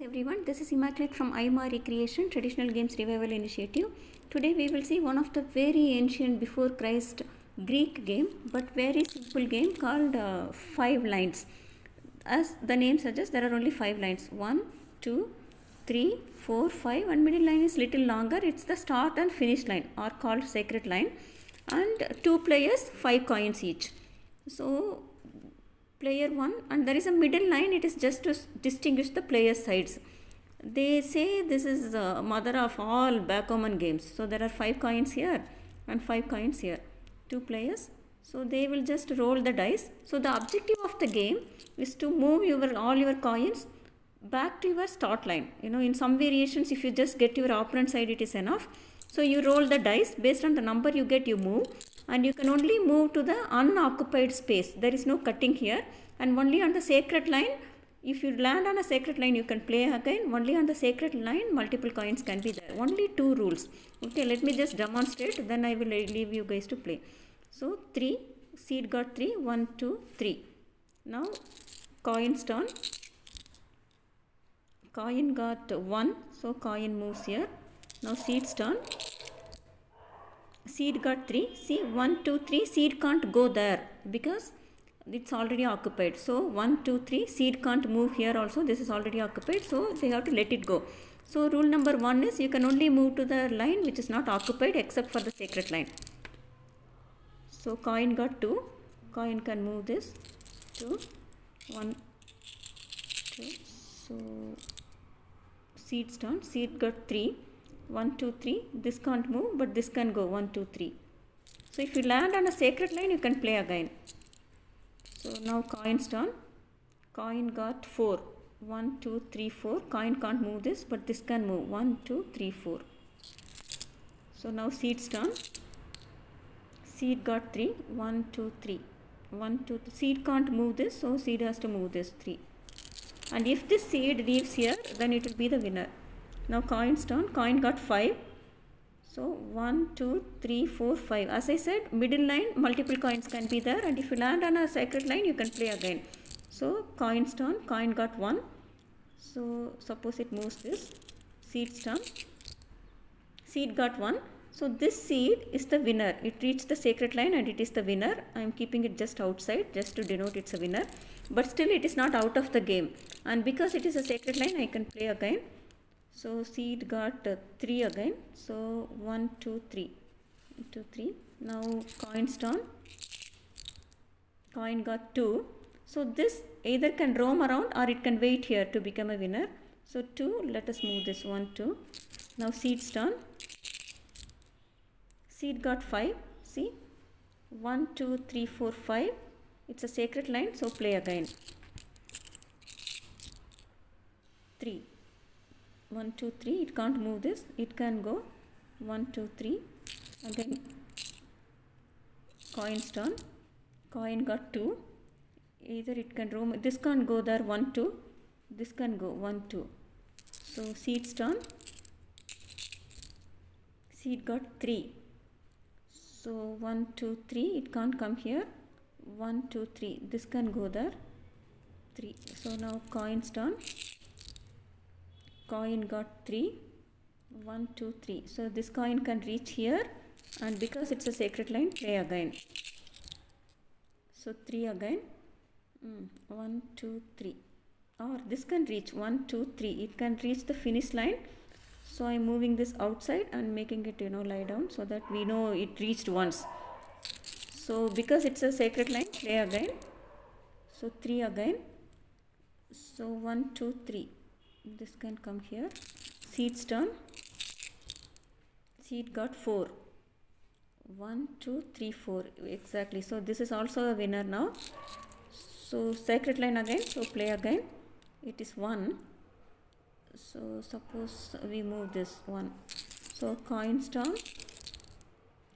Everyone, this is Immaculate from IMA Recreation Traditional Games Revival Initiative. Today we will see one of the very ancient before Christ Greek game, but very simple game called 5 lines. As the name suggests, there are only 5 lines. 1, 2, 3, 4, 5, and middle line is little longer. It's the start and finish line are called sacred line, and 2 players 5 coins each. So player 1, and there is a middle line. It is just to distinguish the player sides. They say this is mother of all backgammon games. So there are 5 coins here and 5 coins here, 2 players. So they will just roll the dice. So the objective of the game is to move all your coins back to your start line. In some variations, if you just get your opponent side, it is enough. So you roll the dice. Based on the number you get, you move. And you can only move to the unoccupied space. There is no cutting here. And only on the sacred line, if you land on a sacred line, you can play again. Only on the sacred line, multiple coins can be there. Only 2 rules. Okay, let me just demonstrate. Then I will leave you guys to play. So 3, seed got 3, 1, 2, 3. Now coins turn. Coin got 1, so coin moves here. Now seed's turn. Seed got 3. See, 1, 2, 3, seed can't go there because it's already occupied. So 1, 2, 3, seed can't move here also. This is already occupied, so they have to let it go. So rule number 1 is you can only move to the line which is not occupied except for the sacred line. So coin got 2. Coin can move this. 2, 1, 2. So seed's turn. Seed got 3. 1, 2, 3. This can't move, but this can go. 1, 2, 3. So if you land on a sacred line, you can play again. So now coin's turn. Coin got 4. 1, 2, 3, 4. Coin can't move this, but this can move. 1, 2, 3, 4. So now seed's turn. Seed got 3. 1, 2, 3. 1, 2, 3. Seed can't move this, so seed has to move this 3. And if this seed leaves here, then it will be the winner. Now coin's turn. Coin got 5. So 1, 2, 3, 4, 5. As I said, middle line, multiple coins can be there. And if you land on a sacred line, you can play again. So coin's turn. Coin got 1. So suppose it moves this. Seed's turn. Seed got 1. So this seed is the winner. It reached the sacred line and it is the winner. I am keeping it just outside just to denote it's a winner. But still it is not out of the game. And because it is a sacred line, I can play again. So seed got 3 again. So 1, 2, 3. 1, 2, 3. Now coin's turn. Coin got 2. So this either can roam around or it can wait here to become a winner. So 2, let us move this 1, 2. Now seed's turn. Seed got 5. See? 1, 2, 3, 4, 5. It's a sacred line, so play again. 3. 1, 2, 3. It can't move this. It can go. 1, 2, 3. Again. Coin's turn. Coin got 2. Either it can roam. This can't go there. 1, 2. This can go. 1, 2. So seed's turn. Seed got 3. So 1, 2, 3. It can't come here. 1, 2, 3. This can go there. 3. So now coin's turn. Coin got 3. 1, 2, 3. So this coin can reach here, and because it's a sacred line, play again. So 3 again. 1, 2, 3. Or this can reach 1, 2, 3. It can reach the finish line. So I am moving this outside and making it lie down so that we know it reached once. So because it's a sacred line, play again. So 3 again. So 1, 2, 3. This can come here. Seed's turn. Seed got 4. 1, 2, 3, 4. Exactly. So this is also a winner now. So sacred line again. So play again. It is 1. So suppose we move this 1. So coin's turn.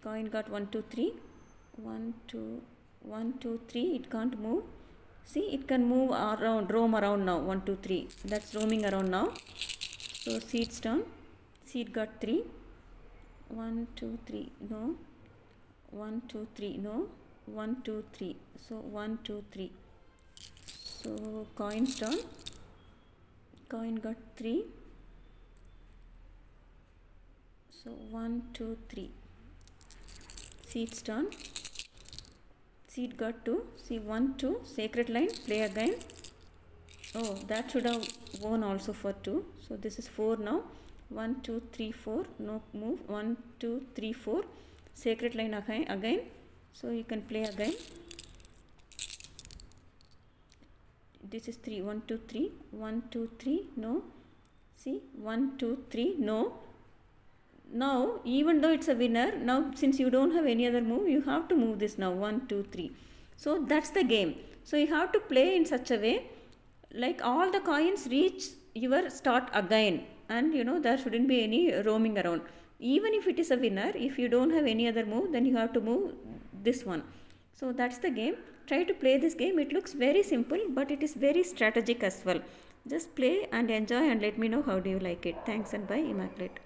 Coin got 1, 2, 3. 1, 2, 1, 2, 3. It can't move. See, it can move around, roam around now. 1, 2, 3. That's roaming around now. So seed's turn. Seed got 3. 1, 2, 3. No. 1, 2, 3. No. 1, 2, 3. So 1, 2, 3. So coin's turn. coin got 3. So 1, 2, 3. Seed's turn. Seed got 2. See 1, 2. Sacred line. Play again. Oh, that should have won also for 2. So this is 4 now. 1, 2, 3, 4. No move. 1, 2, 3, 4. Sacred line again. So you can play again. This is 3. 1, 2, 3. 1, 2, 3. No. See 1, 2, 3. No. Now, even though it's a winner, now since you don't have any other move, you have to move this now. 1, 2, 3. So that's the game. So you have to play in such a way like all the coins reach your start again, and there shouldn't be any roaming around. Even if it is a winner, if you don't have any other move, then you have to move this one. So that's the game. Try to play this game. It looks very simple, but it is very strategic as well. Just play and enjoy and let me know how do you like it. Thanks and bye. Immaculate.